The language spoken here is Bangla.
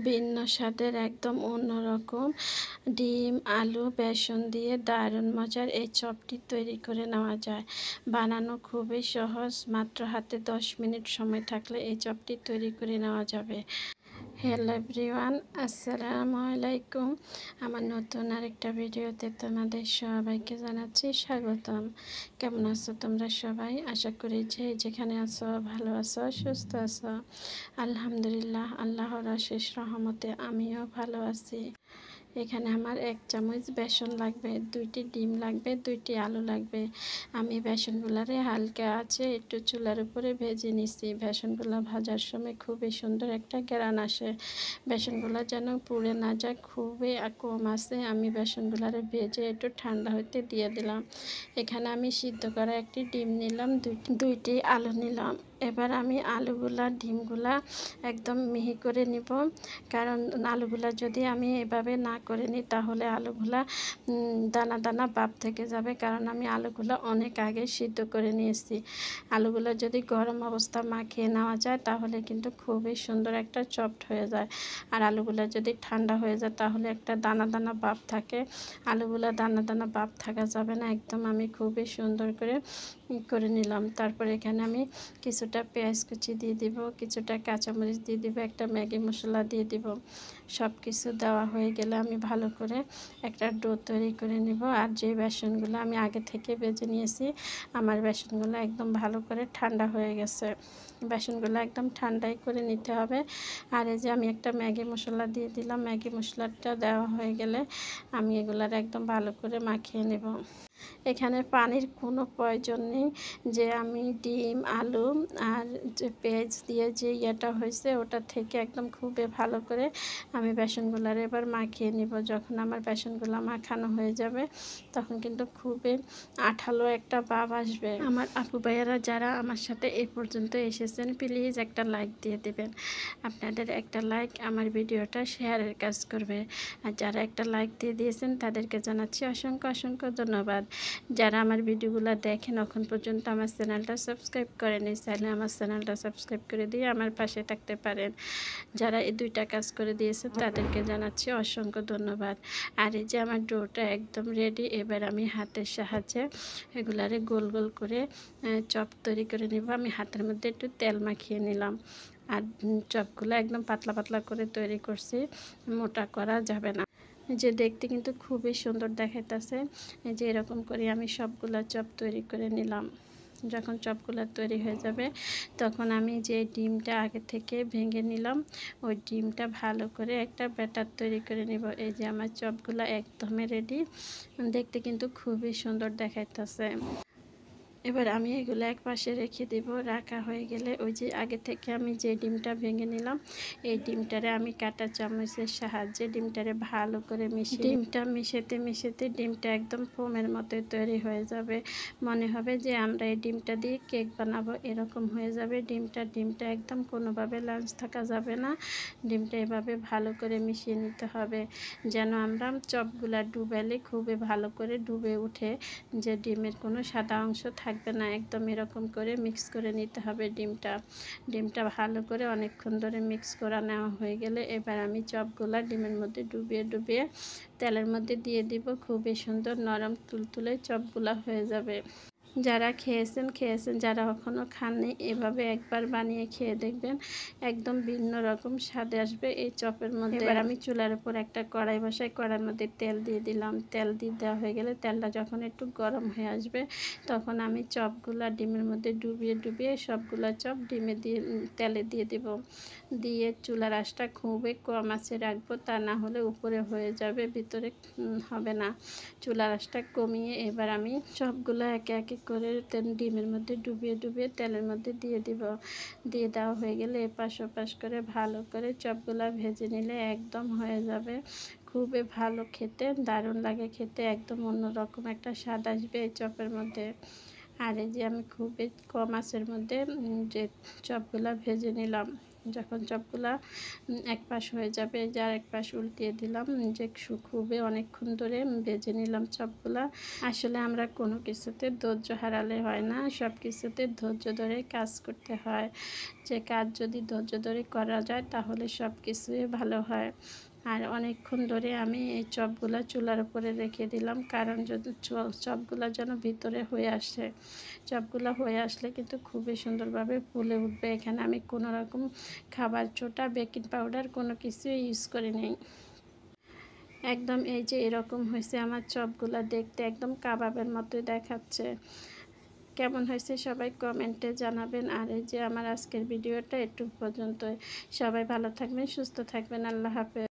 ভিন্ন স্বাদের একদম অন্যরকম ডিম আলু বেসন দিয়ে দারুণ মজার এই চপটি তৈরি করে নেওয়া যায়। বানানো খুবই সহজ, মাত্র হাতে 10 মিনিট সময় থাকলে এই চপটি তৈরি করে নেওয়া যাবে। হ্যালো এভরিওয়ান, আসসালামু আলাইকুম। আমার নতুন আরেকটা ভিডিওতে তোমাদের সবাইকে জানাচ্ছি স্বাগতম। কেমন আছো তোমরা সবাই? আশা করি যে যেখানে আছো ভালো আছো, সুস্থ আছো। আলহামদুলিল্লাহ, আল্লাহর অশেষ রহমতে আমিও ভালো আছি। এখানে আমার 1 চামচ বেসন লাগবে, 2টি ডিম লাগবে, 2টি আলু লাগবে। আমি বেসনগুলারে হালকা আছে একটু চুলার উপরে ভেজে নিচ্ছি। বেসনগুলো ভাজার সময় খুবই সুন্দর একটা ঘ্রাণ আসে। বেসনগুলো যেন পুড়ে না যায়, খুবই কম আছে। আমি বেসনগুলারে ভেজে একটু ঠান্ডা হতে দিয়ে দিলাম। এখানে আমি সিদ্ধ করা একটি ডিম নিলাম, 2টি আলু নিলাম। এবার আমি আলুগুলা ডিমগুলা একদম মিহি করে নিব, কারণ আলুগুলা যদি আমি এভাবে না করে নিই তাহলে আলুগুলা দানা দানা ভাব থেকে যাবে, কারণ আমি আলুগুলা অনেক আগে সিদ্ধ করে নিয়েছি। আলুগুলো যদি গরম অবস্থা মাখিয়ে নেওয়া যায় তাহলে কিন্তু খুবই সুন্দর একটা চপড হয়ে যায়। আর আলুগুলো যদি ঠান্ডা হয়ে যায় তাহলে একটা দানা দানা ভাব থাকে। আলুগুলা দানা দানা ভাব থাকা যাবে না, একদম আমি খুবই সুন্দর করে নিলাম। তারপরে এখানে আমি কিছুটা পেঁয়াজ কুচি দিয়ে দিব, কিছুটা কাঁচামরিচ দিয়ে দিব, একটা ম্যাগি মশলা দিয়ে দিব। সব কিছু দেওয়া হয়ে গেলে আমি ভালো করে একটা ডো তৈরি করে নিব। আর যে বেসনগুলো আমি আগে থেকে ভেজে নিয়েছি, আমার বেসনগুলো একদম ভালো করে ঠান্ডা হয়ে গেছে। বেসনগুলো একদম ঠান্ডাই করে নিতে হবে। আর এই যে আমি একটা ম্যাগি মশলা দিয়ে দিলাম। ম্যাগি মশলাটা দেওয়া হয়ে গেলে আমি এগুলার একদম ভালো করে মাখিয়ে নেব। এখানে পানির কোনো প্রয়োজন নেই, যে আমি ডিম আলু আর যে পেঁয়াজ দিয়ে যে ইয়েটা হয়েছে ওটা থেকে একদম খুবই ভালো করে আমি বেসনগুলার এবার মাখিয়ে নিব। যখন আমার বেসনগুলো মাখানো হয়ে যাবে তখন কিন্তু খুবই আঠালো একটা ভাব আসবে। আমার আপু ভাইয়ারা যারা আমার সাথে এ পর্যন্ত এসেছেন, প্লিজ একটা লাইক দিয়ে দেবেন। আপনাদের একটা লাইক আমার ভিডিওটা শেয়ারের কাজ করবে। আর যারা একটা লাইক দিয়ে দিয়েছেন তাদেরকে জানাচ্ছি অসংখ্য অসংখ্য ধন্যবাদ। যারা আমার ভিডিওগুলো দেখেন এখন পর্যন্ত আমার চ্যানেলটা সাবস্ক্রাইব করেনি, চাইলে আমার চ্যানেলটা সাবস্ক্রাইব করে দিয়ে আমার পাশে থাকতে পারেন। যারা এই 2টা কাজ করে দিয়েছে তাদেরকে জানাচ্ছি অসংখ্য ধন্যবাদ। আর এই যে আমার ডোটা একদম রেডি। এবার আমি হাতের সাহায্যে এগুলারে গোল গোল করে চপ তৈরি করে নেব। আমি হাতের মধ্যে একটু তেল মাখিয়ে নিলাম। আর চপগুলো একদম পাতলা পাতলা করে তৈরি করছি, মোটা করা যাবে না। যে দেখতে কিন্তু খুবই সুন্দর দেখাইতেছে। এই যে এরকম করে আমি সবগুলা চপ তৈরি করে নিলাম। যখন চপগুলো তৈরি হয়ে যাবে তখন আমি যে ডিমটা আগে থেকে ভেঙে নিলাম ওই ডিমটা ভালো করে একটা ব্যাটার তৈরি করে নিব। এই যে আমার চপগুলো একদমই রেডি, দেখতে কিন্তু খুবই সুন্দর দেখাইতেছে। এবার আমি এগুলো এক পাশে রেখে দেব। রাখা হয়ে গেলে ওই যে আগে থেকে আমি যে ডিমটা ভেঙে নিলাম এই ডিমটারে আমি কাঁটা চামচের সাহায্যে ডিমটারে ভালো করে ডিমটা মিশাতে ডিমটা একদম ফোমের মতো তৈরি হয়ে যাবে। মনে হবে যে আমরা এই ডিমটা দিয়ে কেক বানাবো, এরকম হয়ে যাবে। ডিমটা একদম কোনোভাবে লাঞ্চ থাকা যাবে না। ডিমটা এভাবে ভালো করে মিশিয়ে নিতে হবে, যেন আমরা চপগুলা ডুবালে খুবই ভালো করে ডুবে উঠে, যে ডিমের কোনো সাদা অংশ থাকবে না। একদম এরকম করে মিক্স করে নিতে হবে ডিমটা ভালো করে অনেকক্ষণ ধরে মিক্স করা নেওয়া হয়ে গেলে এবার আমি চপগুলা ডিমের মধ্যে ডুবিয়ে তেলের মধ্যে দিয়ে দিব। খুবই সুন্দর নরম তুলতুলে চপগুলা হয়ে যাবে। যারা খেয়েছেন, যারা এখনও খাননি এভাবে একবার বানিয়ে খেয়ে দেখবেন, একদম ভিন্ন রকম স্বাদ আসবে এই চপের মধ্যে। এবার আমি চুলার উপর একটা কড়াই বসাই, কড়াইয়ের মধ্যে তেল দিয়ে দিলাম। তেল দিয়ে দেওয়া হয়ে গেলে তেলটা যখন একটু গরম হয়ে আসবে তখন আমি চপগুলা ডিমের মধ্যে ডুবিয়ে সবগুলা চপ তেলে দিয়ে দেব। দিয়ে চুলার আঁচটা খুবই কম আঁচে রাখবো, তা না হলে উপরে হয়ে যাবে, ভিতরে হবে না। চুলার আঁচটা কমিয়ে এবার আমি সবগুলো একে একে করে ডিমের মধ্যে ডুবিয়ে তেলের মধ্যে দিয়ে দিব। দিয়ে দেওয়া হয়ে গেলে এপাশ ওপাশ করে ভালো করে চপগুলা ভেজে নিলে একদম হয়ে যাবে। খুবই ভালো খেতে, দারুণ লাগে খেতে, একদম অন্যরকম একটা স্বাদ আসবে এই চপের মধ্যে। আর এই যে আমি খুবই কম আঁচের মধ্যে যে চপগুলা ভেজে নিলাম, যখন চপগুলা এক পাশ হয়ে যাবে, যে আর এক পাশ উল্টিয়ে দিলাম, যে খুবই অনেকক্ষণ ধরে ভেজে নিলাম চপগুলা। আসলে আমরা কোনো কিছুতে ধৈর্য হারালে হয় না, সব কিছুতে ধৈর্য ধরে কাজ করতে হয়। যে কাজ যদি ধৈর্য ধরে করা যায় তাহলে সব কিছুই ভালো হয়। আর অনেকক্ষণ ধরে আমি এই চপগুলা চুলার উপরে রেখে দিলাম, কারণ যদি চপগুলা যেন ভিতরে হয়ে আসে। চপগুলো হয়ে আসলে কিন্তু খুবই সুন্দরভাবে ফুলে উঠবে। এখানে আমি কোনো রকম খাবার সোডা, বেকিং পাউডার কোনো কিছুই ইউজ করি নাই। একদম এই যে এরকম হয়েছে আমার চপগুলা, দেখতে একদম কাবাবের মতোই দেখাচ্ছে। কেমন হয়েছে সবাই কমেন্টে জানাবেন। আর এই যে আমার আজকের ভিডিওটা একটু পর্যন্তই। সবাই ভালো থাকবেন, সুস্থ থাকবেন। আল্লাহ হাফেজ।